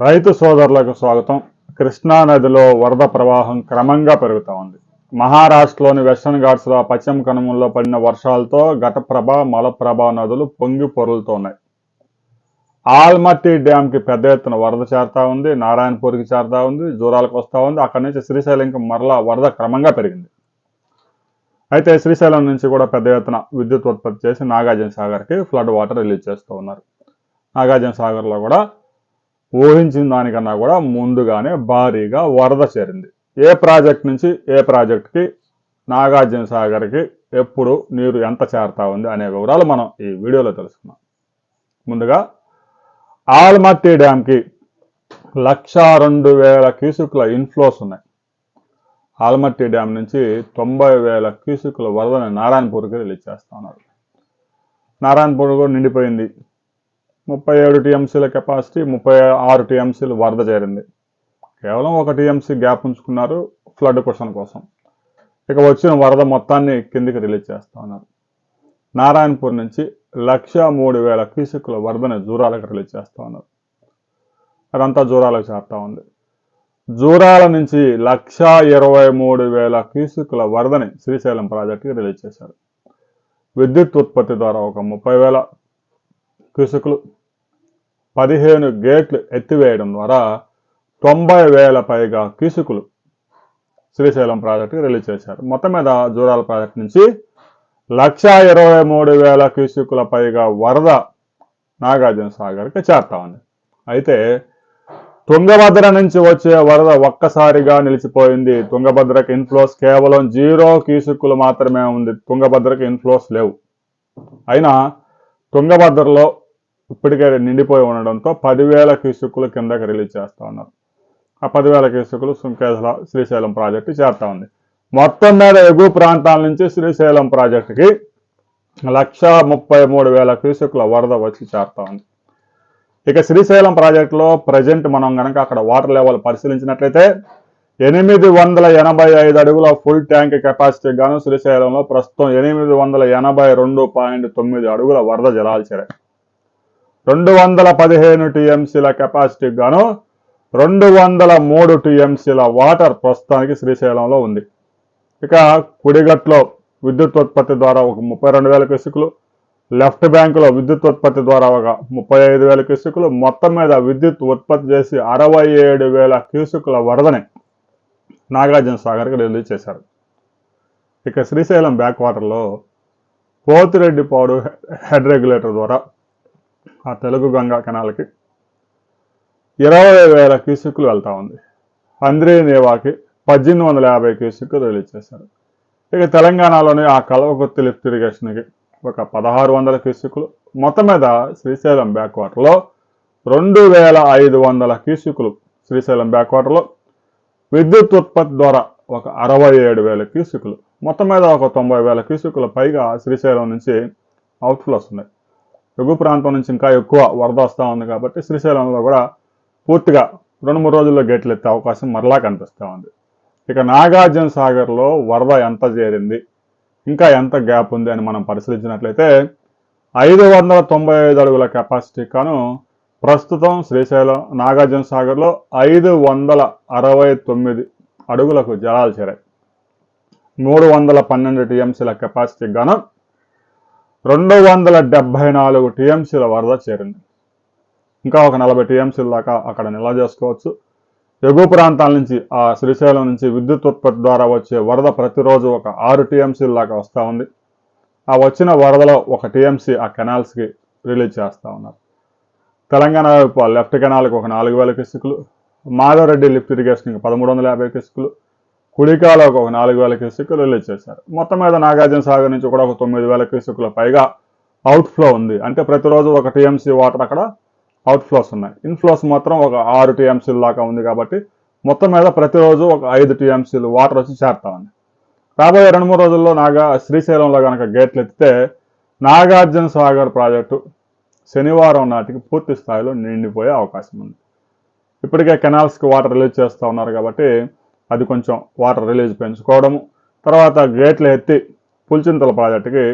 రైతు సోదరులకు స్వాగతం. కృష్ణా నదిలో వరద ప్రవాహం క్రమంగా పెరుగుతూ ఉంది. మహారాష్ట్రలోని వెస్టర్న్ ఘాట్స్లో పశ్చిమ కనుమల్లో పడిన వర్షాలతో ఘటప్రభ, మలప్రభ నదులు పొంగి పొరులుతున్నాయి. ఆల్మట్టి డ్యాంకి పెద్ద ఎత్తున వరద చేరుతా ఉంది. నారాయణపూర్కి చేరుతా ఉంది, జూరాలకు వస్తూ ఉంది. అక్కడి నుంచి శ్రీశైలంకి మరలా వరద క్రమంగా పెరిగింది. అయితే శ్రీశైలం నుంచి కూడా పెద్ద ఎత్తున విద్యుత్ ఉత్పత్తి చేసి నాగార్జున సాగర్కి ఫ్లడ్ వాటర్ రిలీజ్ చేస్తూ ఉన్నారు. నాగార్జున సాగర్లో కూడా ఊహించిన దానికన్నా కూడా ముందుగానే భారీగా వరద చేరింది. ఏ ప్రాజెక్ట్ నుంచి ఏ ప్రాజెక్ట్కి, నాగార్జున సాగర్కి ఎప్పుడు నీరు ఎంత చేరుతా ఉంది అనే వివరాలు మనం ఈ వీడియోలో తెలుసుకున్నాం. ముందుగా ఆల్మట్టి డ్యాంకి 102,000 క్యూసెక్ల ఇన్ఫ్లోస్ ఉన్నాయి. ఆల్మట్టి డ్యామ్ నుంచి 90,000 క్యూసెక్ల వరదని నారాయణపూర్కి రిలీజ్ చేస్తా ఉన్నారు. నారాయణపూర్ కూడా నిండిపోయింది. 37 టీఎంసీల కెపాసిటీ, 36 టీఎంసీలు వరద చేరింది. కేవలం 1 టీఎంసీ గ్యాప్ ఉంచుకున్నారు ఫ్లడ్ క్వశ్చన్ కోసం. ఇక వచ్చిన వరద మొత్తాన్ని కిందికి రిలీజ్ చేస్తూ ఉన్నారు. నారాయణపూర్ నుంచి 103,000 క్యూసెక్ల వరదని జూరాలకు రిలీజ్ చేస్తూ ఉన్నారు. అదంతా జూరాలకు చేరుతా ఉంది. జూరాల నుంచి 123,000 క్యూసెక్ల వరదని శ్రీశైలం ప్రాజెక్టుకి రిలీజ్ చేశారు. విద్యుత్ ఉత్పత్తి ద్వారా ఒక 30,000 క్యూసెక్లు, 15 గేట్లు ఎత్తివేయడం ద్వారా 90,000 పైగా క్యూసెక్లు శ్రీశైలం ప్రాజెక్టుకి రిలీజ్ చేశారు. మొత్తం మీద జూరాల ప్రాజెక్టు నుంచి 123,000 క్యూసెక్ల పైగా వరద నాగార్జున సాగర్కి చేరుతా ఉంది. అయితే తుంగభద్ర నుంచి వచ్చే వరద ఒక్కసారిగా నిలిచిపోయింది. తుంగభద్రకి ఇన్ఫ్లోస్ కేవలం 0 క్యూసెక్లు మాత్రమే ఉంది. తుంగభద్రకి ఇన్ఫ్లోస్ లేవు. అయినా తుంగభద్రలో ఇప్పటికే నిండిపోయి ఉండడంతో 10,000 క్యూసెక్లు కిందకి రిలీజ్ చేస్తూ ఉన్నారు. ఆ 10,000 క్యూసెక్లు సుంకేశ్వర శ్రీశైలం ప్రాజెక్టు చేరుతా ఉంది. మొత్తం మీద ఎగువ ప్రాంతాల నుంచి శ్రీశైలం ప్రాజెక్టుకి 133,000 క్యూసెక్ల వరద వచ్చి చేరుతా ఉంది. ఇక శ్రీశైలం ప్రాజెక్టులో ప్రజెంట్ మనం కనుక అక్కడ వాటర్ లెవెల్ పరిశీలించినట్లయితే 885 అడుగుల ఫుల్ ట్యాంక్ కెపాసిటీ గాను శ్రీశైలంలో ప్రస్తుతం 882.9 అడుగుల వరద జలాలు చేరాయి. 215 టీఎంసీల కెపాసిటీ గాను 203 టీఎంసీల వాటర్ ప్రస్తుతానికి శ్రీశైలంలో ఉంది. ఇక కుడిగట్లో విద్యుత్ ఉత్పత్తి ద్వారా ఒక 32,000 క్యూసెక్లు, లెఫ్ట్ బ్యాంకులో విద్యుత్ ఉత్పత్తి ద్వారా ఒక 35,000 క్యూసెక్లు, మొత్తం మీద విద్యుత్ ఉత్పత్తి చేసి 67,000 క్యూసెక్ల వరదని నాగార్జున సాగర్కి రిలీజ్ చేశారు. ఇక శ్రీశైలం బ్యాక్ వాటర్లో పోతిరెడ్డిపాడు హెడ్ రెగ్యులేటర్ ద్వారా ఆ తెలుగు గంగా కెనాల్కి 20,000 క్యూసెక్లు వెళ్తా ఉంది. అంద్రీనేవాకి 1,850 క్యూసెక్లు రిలీజ్ చేశారు. ఇక తెలంగాణలోని ఆ కల్వకుర్తి లిఫ్ట్ ఇరిగేషన్కి ఒక 1,600 క్యూసెక్లు, మొత్తం మీద శ్రీశైలం బ్యాక్ వాటర్లో 2,500 క్యూసెక్లు శ్రీశైలం బ్యాక్ వాటర్లో, విద్యుత్ ఉత్పత్తి ద్వారా ఒక 67,000 క్యూసెక్లు, మొత్తం మీద ఒక 90,000 క్యూసెక్ల పైగా శ్రీశైలం నుంచి అవుట్ఫ్లోస్ ఉన్నాయి. ఎగువ ప్రాంతం నుంచి ఇంకా ఎక్కువ వరద వస్తూ ఉంది కాబట్టి శ్రీశైలంలో కూడా పూర్తిగా 2-3 రోజుల్లో గేట్లు ఎత్తే అవకాశం మరలా కనిపిస్తూ ఉంది. ఇక నాగార్జున సాగర్లో వరద ఎంత చేరింది, ఇంకా ఎంత గ్యాప్ ఉంది అని మనం పరిశీలించినట్లయితే 595 అడుగుల కెపాసిటీ కాను ప్రస్తుతం శ్రీశైలం నాగార్జున సాగర్లో 569 అడుగులకు జలాలు చేరాయి. 312 టీఎంసీల కెపాసిటీ గాను 274 టీఎంసీల వరద చేరింది. ఇంకా ఒక 40 టీఎంసీల దాకా అక్కడ నిల్వ చేసుకోవచ్చు. ఎగువ ప్రాంతాల నుంచి ఆ శ్రీశైలం నుంచి విద్యుత్ ఉత్పత్తి ద్వారా వచ్చే వరద ప్రతిరోజు ఒక 6 టీఎంసీల దాకా వస్తూ ఉంది. ఆ వచ్చిన వరదలో 1 టీఎంసీ ఆ కెనాల్స్కి రిలీజ్ చేస్తూ ఉన్నారు. తెలంగాణ వైపు లెఫ్ట్ కెనాల్కి ఒక 4,000 క్యూసెక్లు, మాధవరెడ్డి లిఫ్ట్ ఇరిగేషన్కి 1,350 క్యూసెక్లు, కుడికాలకు ఒక 4,000 క్యూసెక్లు రిలీజ్ చేశారు. మొత్తం మీద నాగార్జున సాగర్ నుంచి కూడా ఒక 9,000 క్యూసెక్ల పైగా అవుట్ఫ్లో ఉంది. అంటే ప్రతిరోజు 1 టీఎంసీ వాటర్ అక్కడ అవుట్ఫ్లోస్ ఉన్నాయి. ఇన్ఫ్లోస్ మాత్రం ఒక 6 టీఎంసీల దాకా ఉంది కాబట్టి మొత్తం మీద ప్రతిరోజు ఒక 5 టీఎంసీలు వాటర్ వచ్చి చేరుతా ఉంది. రాబోయే 2-3 రోజుల్లో శ్రీశైలంలో కనుక గేట్లు ఎత్తితే నాగార్జున సాగర్ ప్రాజెక్టు శనివారం నాటికి పూర్తి స్థాయిలో నిండిపోయే అవకాశం ఉంది. ఇప్పటికే కెనాల్స్కి వాటర్ రిలీజ్ చేస్తూ ఉన్నారు కాబట్టి అది కొంచెం వాటర్ రిలీజ్ పెంచుకోవడము, తర్వాత గేట్లు ఎత్తి పులిచింతల ప్రాజెక్టుకి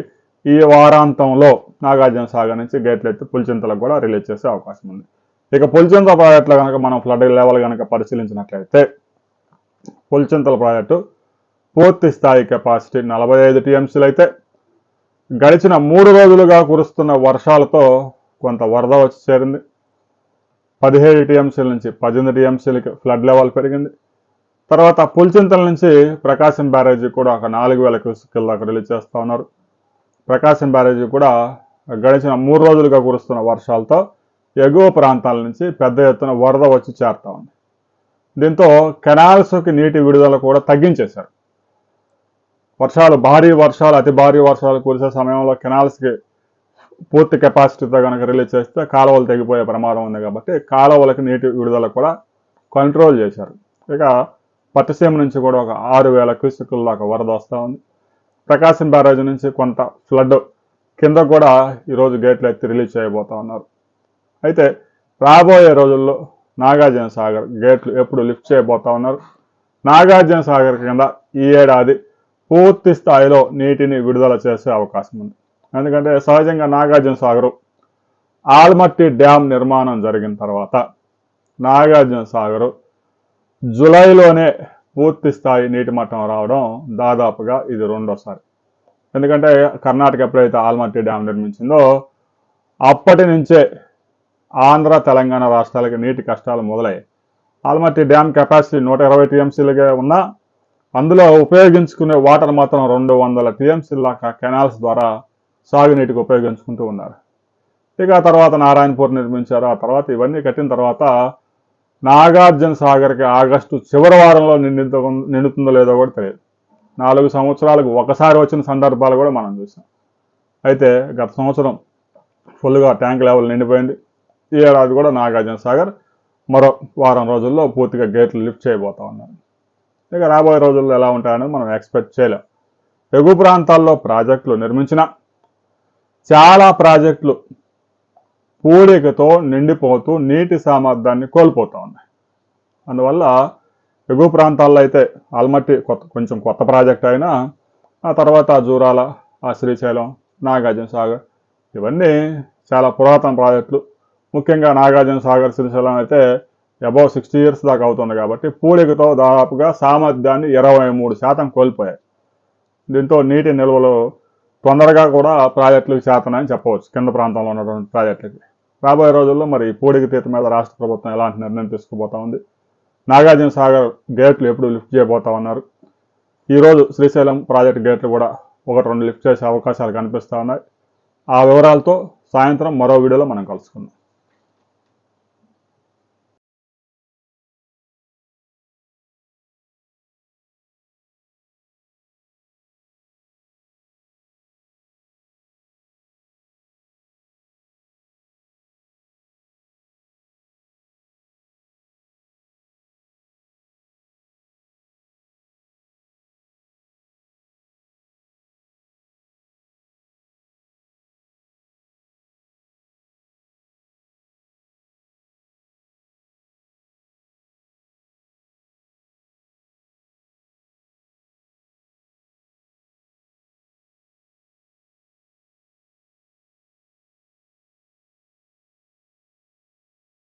ఈ వారాంతంలో నాగార్జున సాగర్ నుంచి గేట్లు ఎత్తి పులిచింతలకు కూడా రిలీజ్ చేసే అవకాశం ఉంది. ఇక పులిచింతల ప్రాజెక్టులో కనుక మనం ఫ్లడ్ లెవెల్ కనుక పరిశీలించినట్లయితే పులిచింతల ప్రాజెక్టు పూర్తి స్థాయి కెపాసిటీ 45 టీఎంసీలు అయితే గడిచిన 3 రోజులుగా కురుస్తున్న వర్షాలతో కొంత వరద వచ్చి చేరింది. 17 టీఎంసీల నుంచి 18 టీఎంసీలకి ఫ్లడ్ లెవెల్ పెరిగింది. తర్వాత పులిచింతల నుంచి ప్రకాశం బ్యారేజీ కూడా ఒక 4000 క్యూసెక్కుల దాకా రిలీజ్ చేస్తూ ఉన్నారు. ప్రకాశం బ్యారేజీ కూడా గడిచిన 3 రోజులుగా కురుస్తున్న వర్షాలతో ఎగువ ప్రాంతాల నుంచి పెద్ద ఎత్తున వరద వచ్చి చేరుతా ఉంది. దీంతో కెనాల్స్కి నీటి విడుదల కూడా తగ్గించేశారు. భారీ వర్షాలు అతి భారీ వర్షాలు కురిసే సమయంలో కెనాల్స్కి పూర్తి కెపాసిటీతో కనుక రిలీజ్ చేస్తే కాలువలు తెగిపోయే ప్రమాదం ఉంది కాబట్టి కాలువలకి నీటి విడుదల కూడా కంట్రోల్ చేశారు. ఇక పట్టిసీమ నుంచి కూడా ఒక 6000 క్యూసెక్కుల దాకా వరద వస్తూ ఉంది. ప్రకాశం బ్యారేజ్ నుంచి కొంత ఫ్లడ్ కింద కూడా ఈరోజు గేట్లు ఎత్తి రిలీజ్ చేయబోతా ఉన్నారు. అయితే రాబోయే రోజుల్లో నాగార్జున సాగర్ గేట్లు ఎప్పుడు లిఫ్ట్ చేయబోతా ఉన్నారు. నాగార్జున సాగర్ కింద ఈ ఏడాది పూర్తి స్థాయిలో నీటిని విడుదల చేసే అవకాశం ఉంది. ఎందుకంటే సహజంగా నాగార్జున సాగర్ ఆల్మట్టి డ్యామ్ నిర్మాణం జరిగిన తర్వాత నాగార్జున సాగర్ జూలైలోనే పూర్తి స్థాయి నీటి మట్టం రావడం దాదాపుగా ఇది రెండోసారి. ఎందుకంటే కర్ణాటక ఎప్పుడైతే ఆల్మట్టి డ్యామ్ నిర్మించిందో అప్పటి నుంచే ఆంధ్ర తెలంగాణ రాష్ట్రాలకి నీటి కష్టాలు మొదలయ్యాయి. ఆల్మట్టి డ్యామ్ కెపాసిటీ 120 టీఎంసీలుగా ఉన్నా అందులో ఉపయోగించుకునే వాటర్ మాత్రం 200 టీఎంసీల దాకా కెనాల్స్ ద్వారా సాగునీటికి ఉపయోగించుకుంటూ ఉన్నారు. ఇక ఆ తర్వాత నారాయణపూర్ నిర్మించారు. ఆ తర్వాత ఇవన్నీ కట్టిన తర్వాత నాగార్జున సాగర్కి ఆగస్టు చివరి వారంలో నిండుతుందో లేదో కూడా తెలియదు. 4 సంవత్సరాలకు ఒకసారి వచ్చిన సందర్భాలు కూడా మనం చూసాం. అయితే గత సంవత్సరం ఫుల్గా ట్యాంక్ లెవెల్ నిండిపోయింది. ఈ ఏడాది కూడా నాగార్జున సాగర్ మరో వారం రోజుల్లో పూర్తిగా గేట్లు లిఫ్ట్ చేయబోతా ఉన్నారు. ఇక రాబోయే రోజుల్లో ఎలా ఉంటాయని మనం ఎక్స్పెక్ట్ చేయలేం. ఎగువ ప్రాంతాల్లో ప్రాజెక్టులు నిర్మించిన చాలా ప్రాజెక్టులు పూడికతో నిండిపోతూ నీటి సామర్థ్యాన్ని కోల్పోతూ ఉన్నాయి. అందువల్ల ఎగువ ప్రాంతాల్లో అయితే ఆల్మట్టి కొంచెం కొత్త ప్రాజెక్ట్ అయినా ఆ తర్వాత జూరాల, శ్రీశైలం, నాగార్జున సాగర్ ఇవన్నీ చాలా పురాతన ప్రాజెక్టులు. ముఖ్యంగా నాగార్జున సాగర్, శ్రీశైలం అయితే అబౌవ్ 60 years దాకా అవుతుంది కాబట్టి పూడికతో దాదాపుగా సామర్థ్యాన్ని 23% కోల్పోయాయి. దీంతో నీటి నిల్వలు తొందరగా కూడా ప్రాజెక్టులకు చేతనని చెప్పవచ్చు కింద ప్రాంతంలో ఉన్నటువంటి ప్రాజెక్టులకి. రాబోయే రోజుల్లో మరి పూడిక తీత మీద రాష్ట్ర ప్రభుత్వం ఎలాంటి నిర్ణయం తీసుకుపోతా ఉంది, నాగార్జున సాగర్ గేట్లు ఎప్పుడు లిఫ్ట్ చేయబోతా ఉన్నారు, ఈరోజు శ్రీశైలం ప్రాజెక్టు గేట్లు కూడా 1-2 లిఫ్ట్ చేసే అవకాశాలు కనిపిస్తూ ఉన్నాయి. ఆ వివరాలతో సాయంత్రం మరో వీడియోలో మనం కలుసుకుందాం.